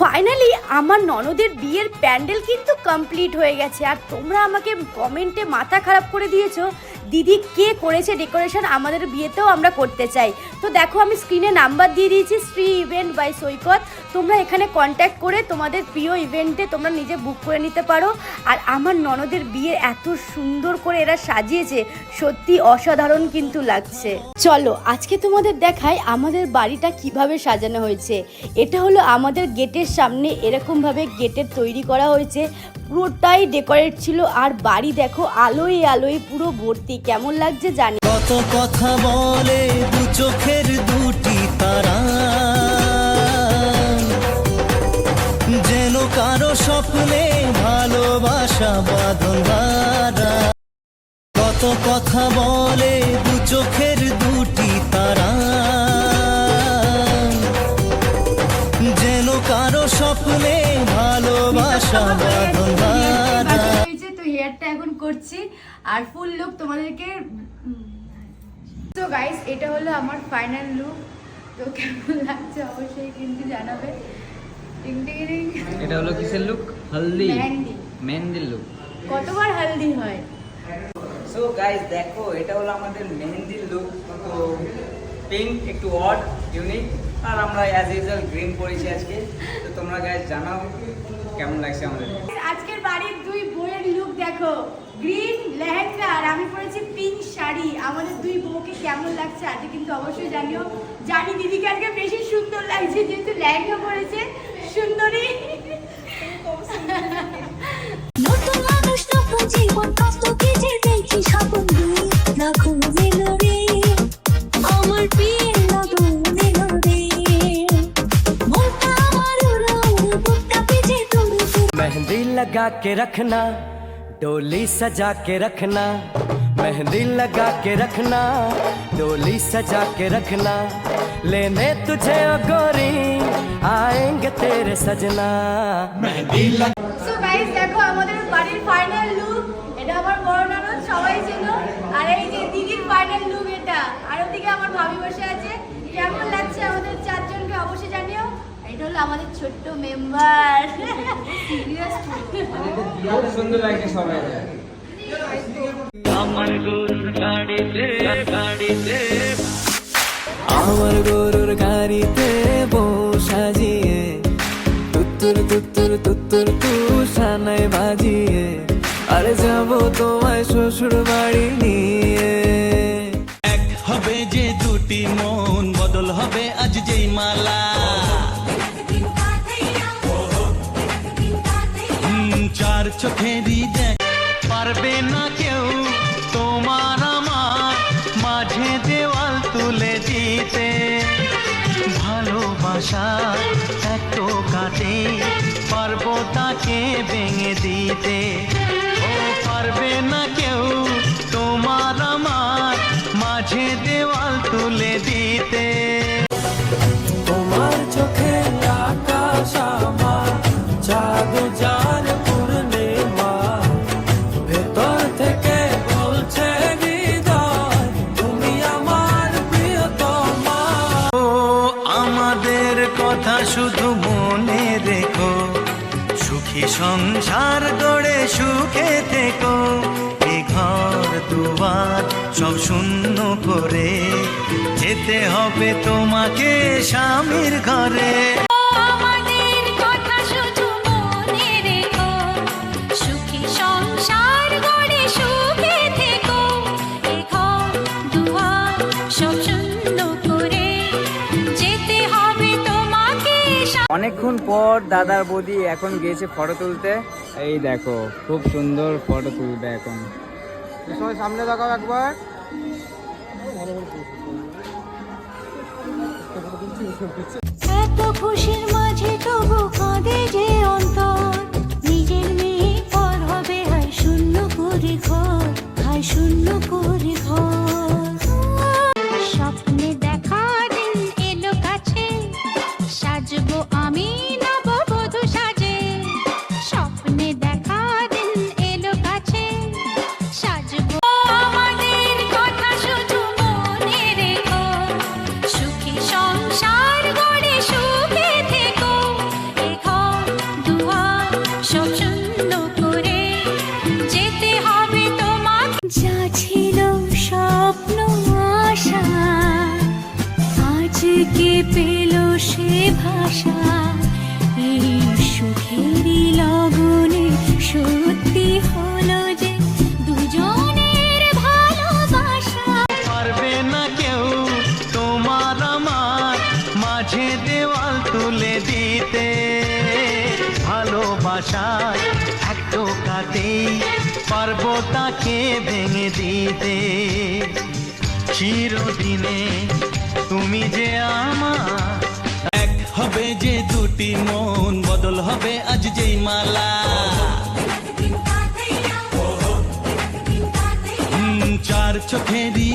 Finally আমার ননদের বিয়ের প্যান্ডেল কিন্তু কমপ্লিট হয়ে গেছে। আর তোমরা আমাকে কমেন্টে মাথা খারাপ করে দিয়েছো, দিদি কে করেছে ডেকোরেশন, আমাদের বিয়েতেও আমরা করতে চাই। তো দেখো আমি স্ক্রিনে নাম্বার দিয়ে দিয়েছি, শ্রী ইভেন্ট বাই সৈকত। তোমরা এখানে কন্ট্যাক্ট করে তোমাদের প্রিয় ইভেন্টে তোমরা নিজে বুক করে নিতে পারো। আর আমার ননদের বিয়ে এত সুন্দর করে এরা সাজিয়েছে, সত্যি অসাধারণ কিন্তু লাগছে। চলো আজকে তোমাদের দেখাই আমাদের বাড়িটা কিভাবে সাজানো হয়েছে। এটা হলো আমাদের গেটের সামনে, এরকমভাবে গেটের তৈরি করা হয়েছে, পুরোটাই ডেকোরেট ছিল। আর বাড়ি দেখো আলোয় আলোয় পুরো ভর্তি, কেমন লাগছে জানি। কত কথা বলে দু চোখের দুটি তারা, যেন কারো স্বপ্নে ভালোবাসা বাঁধন হারা। কত কথা বলে দু চোখের দুটি তারা, যেন কারো স্বপ্নে ভালোবাসা বাঁধন হারা। তো হেয়ারটা এখন করছি আর ফুল লুক তোমাদেরকে। তো গাইস এটা হলো আমার ফাইনাল লুক, তো কেমন লাগছে অবশ্যই কিন্তু জানাবে। এটা হলো কিসের লুক? হলদি মেহেন্দি। মেহেন্দির লুক। কতবার হলদি হয়? সো গাইস দেখো এটা হলো আমাদের মেহেন্দির লুক। তো পিঙ্ক একটু অড ইউনিক, আর আমরা অ্যাজ ইউজুয়াল গ্রিন পরেছি আজকে। তো তোমরা গাইস জানাও কেমন লাগছে আমাদের। আজকের বাড়ির দুই বউয়ের লুক দেখো, গ্রিন লেহেঙ্গা আর আমি পরেছি পিঙ্ক শাড়ি। আমাদের দুই বউকে কেমন লাগছে আজকে কিন্তু অবশ্যই জানিও। জানি দিদিকে আজকে বেশি সুন্দর লাগছে, যেহেতু লেহেঙ্গা পরেছে, সুন্দরী। নতুন মানুষ নতুন জীবন, কত কিছু দেখি স্বপ্ন না খুঁজে রে আমার প্রিয় লগন এলো রে মনটা আমার উড়াও বুকটা পিছে তুমি। मेहंदी लगा के रखना, डोली सजा के रखना, मेहंदी लगा के रखना, डोली सजा के रखना, लेने तुझे ओ गोरी आएंगे तेरे सजना। मेहंदी সো গাইস দেখো আমাদের বাড়ির ফাইনাল লুক। এটা আমার বড় ননদ, সবাই ছিল। আর এই যে দিদির ফাইনাল লুক এটা। আর ওদিকে আমার ভাবি বসে আছে। কেমন লাগছে আমাদের চারজনকে অবশ্যই জানিও। এটা হলো আমাদের ছোট্ট মেম্বার। সিরিয়াস খুব সুন্দর লাগছে সবাই। আমার গরুর গাড়িতে গাড়িতে, আমার গরুর গাড়িতে বউ সাজিয়ে, তুত্তুর তুত্তুর তুত্তুর তু সানাই বাজিয়ে, আরে যাবো তোমায় শ্বশুর বাড়ি নিয়ে। এক হবে যে দুটি মন, বদল হবে আজ যেই মালা, চার চোখেরই দেখ পারবে না কেউ তোমার আমার মাঝে দেওয়াল তুলে দিতে। ভালোবাসা এত কাটে পারবো তাকে ভেঙে দিতে, ও পারবে না কেউ তোমার আমার মাঝে দেওয়াল তুলে দিতে। তোমার চোখে আকাশ আমার চাঁদ জান পূর্ণিমা, ভেতর থেকে বলছে হৃদয় তুমি আমার প্রিয়তমা। ও আমাদের কথা শুধু মনে রেখো, সুখী সংসার গড়ে সুখে থেকো। এ ঘর দুয়ার সব শূন্য করে যেতে হবে তোমাকে স্বামীর ঘরে। আমাদের কথা শুধু মনে রেখো, সুখী সংসার গড়ে সুখে থেকো। এ ঘর দুয়ার সব শূন্য করে যেতে হবে তোমাকে। অনেকক্ষণ পর দাদার বৌদি এখন গিয়েছে ফটো তুলতে। এই দেখো খুব সুন্দর ফটো তুলবে এখন। সবাই সামনে দেখাও একবার। এত খুশির মাঝে তবু কাঁদে যে অন্তর, নিজের মেয়ে পর হবে হায় শূন্য করে ঘর, হায় শূন্য করে ঘর। স্বপ্নে দেখা দিন এলো কাছে, সাজবো আমি নববধূ সাজে। স্বপ্নে দেখা দিন এলো কাছে, সাজবো আমাদের কথা শুধু মনে রেখো, সুখী সংসার গড়ে সুখে থেকো। পেল সে ভাষা, এই সুখেরই লগনে সত্যি হলো যে দুজনের ভালোবাসা। পারবে না কেউ তোমার আমার মাঝে দেওয়াল তুলে দিতে, ভালোবাসার এক টোকাতেই পারবো তাকে ভেঙে দিতে। চিরদিনে তুমি যে আমার, এক হবে যে দুটি মন, বদল হবে আজ যেই মালা। চার চোখেরই